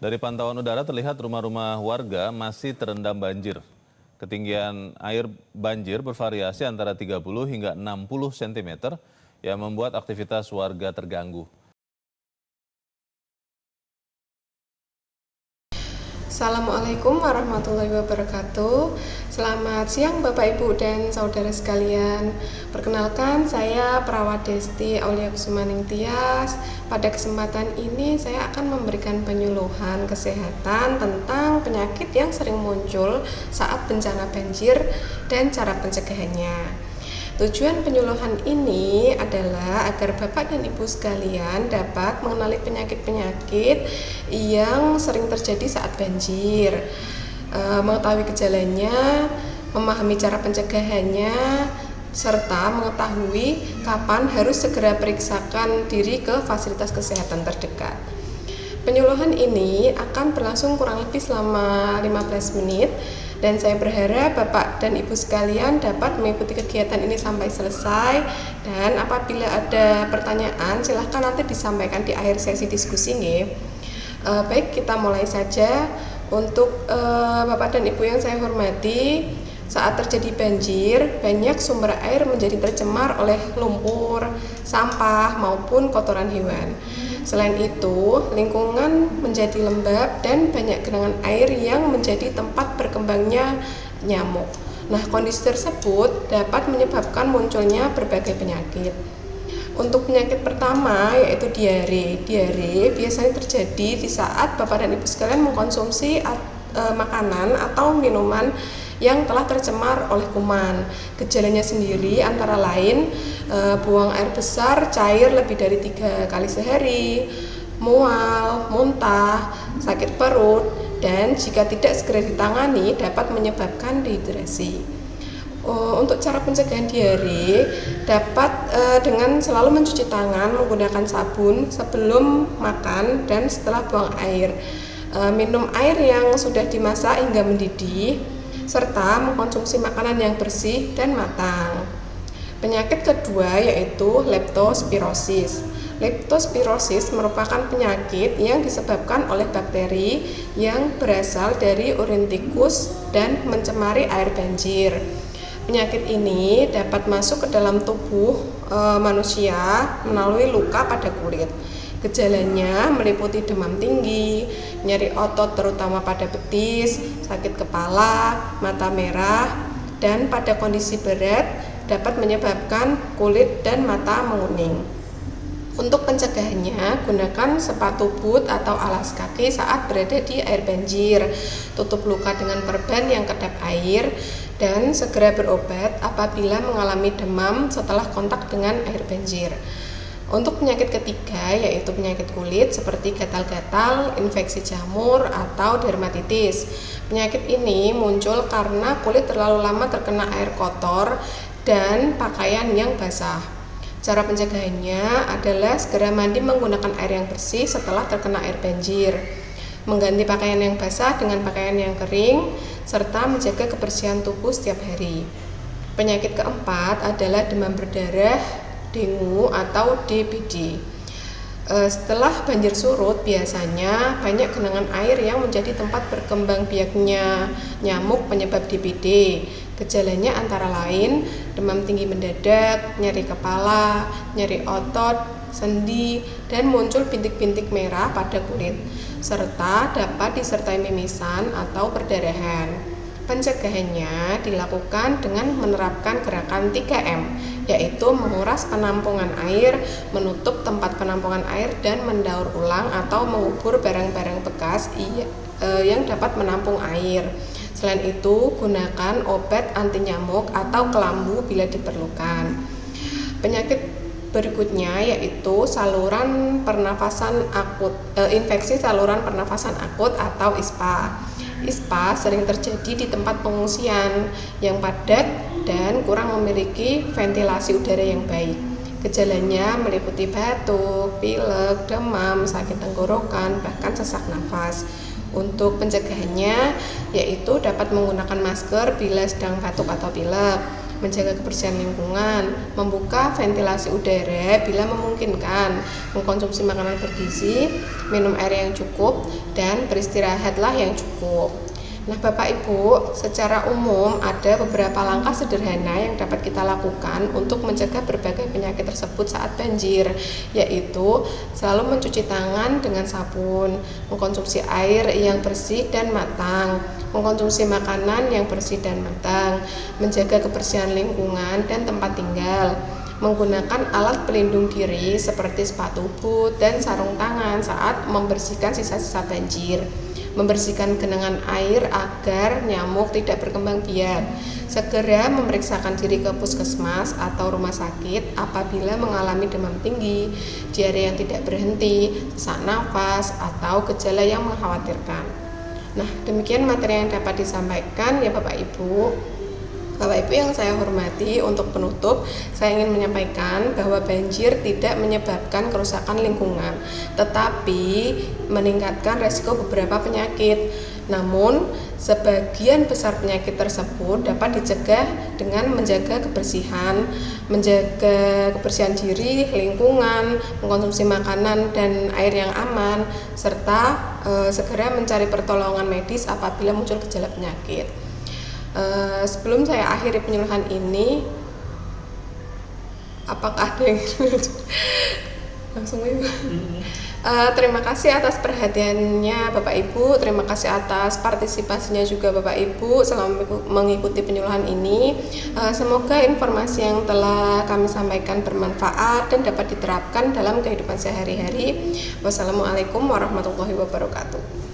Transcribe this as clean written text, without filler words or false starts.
Dari pantauan udara terlihat rumah-rumah warga masih terendam banjir. Ketinggian air banjir bervariasi antara 30 hingga 60 cm yang membuat aktivitas warga terganggu. Assalamualaikum warahmatullahi wabarakatuh. Selamat siang Bapak Ibu dan saudara sekalian. Perkenalkan, saya Perawat Desti Aulia Kusumaning Tias. Pada kesempatan ini saya akan memberikan penyuluhan kesehatan tentang penyakit yang sering muncul saat bencana banjir dan cara pencegahannya. Tujuan penyuluhan ini adalah agar Bapak dan Ibu sekalian dapat mengenali penyakit-penyakit yang sering terjadi saat banjir, mengetahui gejalanya, memahami cara pencegahannya, serta mengetahui kapan harus segera periksakan diri ke fasilitas kesehatan terdekat. Penyuluhan ini akan berlangsung kurang lebih selama 15 menit dan saya berharap Bapak dan Ibu sekalian dapat mengikuti kegiatan ini sampai selesai, dan apabila ada pertanyaan silahkan nanti disampaikan di akhir sesi diskusi nih. Baik, kita mulai saja. Untuk Bapak dan Ibu yang saya hormati, saat terjadi banjir, banyak sumber air menjadi tercemar oleh lumpur, sampah, maupun kotoran hewan. Selain itu, lingkungan menjadi lembab dan banyak genangan air yang menjadi tempat berkembangnya nyamuk. Nah, kondisi tersebut dapat menyebabkan munculnya berbagai penyakit. Untuk penyakit pertama yaitu diare. Diare biasanya terjadi di saat Bapak dan Ibu sekalian mengkonsumsi makanan atau minuman yang telah tercemar oleh kuman. Gejalanya sendiri antara lain buang air besar cair lebih dari 3 kali sehari, mual, muntah, sakit perut, dan jika tidak segera ditangani dapat menyebabkan dehidrasi. Untuk cara pencegahan diare dapat dengan selalu mencuci tangan menggunakan sabun sebelum makan dan setelah buang air. Minum air yang sudah dimasak hingga mendidih, serta mengkonsumsi makanan yang bersih dan matang. Penyakit kedua yaitu leptospirosis. Leptospirosis merupakan penyakit yang disebabkan oleh bakteri yang berasal dari urin tikus dan mencemari air banjir. Penyakit ini dapat masuk ke dalam tubuh manusia melalui luka pada kulit. Gejalanya meliputi demam tinggi, nyeri otot terutama pada betis, sakit kepala, mata merah, dan pada kondisi berat dapat menyebabkan kulit dan mata menguning. Untuk pencegahannya, gunakan sepatu boot atau alas kaki saat berada di air banjir. Tutup luka dengan perban yang kedap air dan segera berobat apabila mengalami demam setelah kontak dengan air banjir. Untuk penyakit ketiga yaitu penyakit kulit seperti gatal-gatal, infeksi jamur, atau dermatitis. Penyakit ini muncul karena kulit terlalu lama terkena air kotor dan pakaian yang basah. Cara pencegahannya adalah segera mandi menggunakan air yang bersih setelah terkena air banjir, mengganti pakaian yang basah dengan pakaian yang kering, serta menjaga kebersihan tubuh setiap hari. Penyakit keempat adalah demam berdarah, dengue atau DBD. Setelah banjir surut, biasanya banyak genangan air yang menjadi tempat berkembang biaknya nyamuk penyebab DBD. Gejalanya antara lain demam tinggi mendadak, nyeri kepala, nyeri otot, sendi, dan muncul bintik-bintik merah pada kulit, serta dapat disertai mimisan atau perdarahan. Pencegahannya dilakukan dengan menerapkan gerakan 3M, yaitu menguras penampungan air, menutup tempat penampungan air, dan mendaur ulang atau mengubur barang-barang bekas yang dapat menampung air. Selain itu, gunakan obat anti nyamuk atau kelambu bila diperlukan. Penyakit berikutnya yaitu saluran pernafasan akut, infeksi saluran pernafasan akut atau ISPA. ISPA sering terjadi di tempat pengungsian yang padat dan kurang memiliki ventilasi udara yang baik. Gejalanya meliputi batuk, pilek, demam, sakit tenggorokan, bahkan sesak nafas. Untuk pencegahannya yaitu dapat menggunakan masker bila sedang batuk atau pilek, menjaga kebersihan lingkungan, membuka ventilasi udara bila memungkinkan, mengkonsumsi makanan bergizi, minum air yang cukup, dan beristirahatlah yang cukup. Nah, Bapak Ibu, secara umum ada beberapa langkah sederhana yang dapat kita lakukan untuk mencegah berbagai penyakit tersebut saat banjir, yaitu selalu mencuci tangan dengan sabun, mengkonsumsi air yang bersih dan matang, mengkonsumsi makanan yang bersih dan matang, menjaga kebersihan lingkungan dan tempat tinggal, menggunakan alat pelindung diri seperti sepatu boot dan sarung tangan saat membersihkan sisa-sisa banjir, membersihkan genangan air agar nyamuk tidak berkembang biak, segera memeriksakan diri ke puskesmas atau rumah sakit apabila mengalami demam tinggi, diare yang tidak berhenti, sesak nafas, atau gejala yang mengkhawatirkan. Nah, demikian materi yang dapat disampaikan ya Bapak Ibu. Bapak Ibu yang saya hormati, untuk penutup saya ingin menyampaikan bahwa banjir tidak menyebabkan kerusakan lingkungan, tetapi meningkatkan resiko beberapa penyakit. Namun, sebagian besar penyakit tersebut dapat dicegah dengan menjaga kebersihan diri, lingkungan, mengkonsumsi makanan dan air yang aman, serta segera mencari pertolongan medis apabila muncul gejala penyakit. Sebelum saya akhiri penyuluhan ini, apakah ada yang langsung Ibu? Terima kasih atas perhatiannya Bapak Ibu, terima kasih atas partisipasinya juga Bapak Ibu selama mengikuti penyuluhan ini. Semoga informasi yang telah kami sampaikan bermanfaat dan dapat diterapkan dalam kehidupan sehari-hari. Wassalamualaikum warahmatullahi wabarakatuh.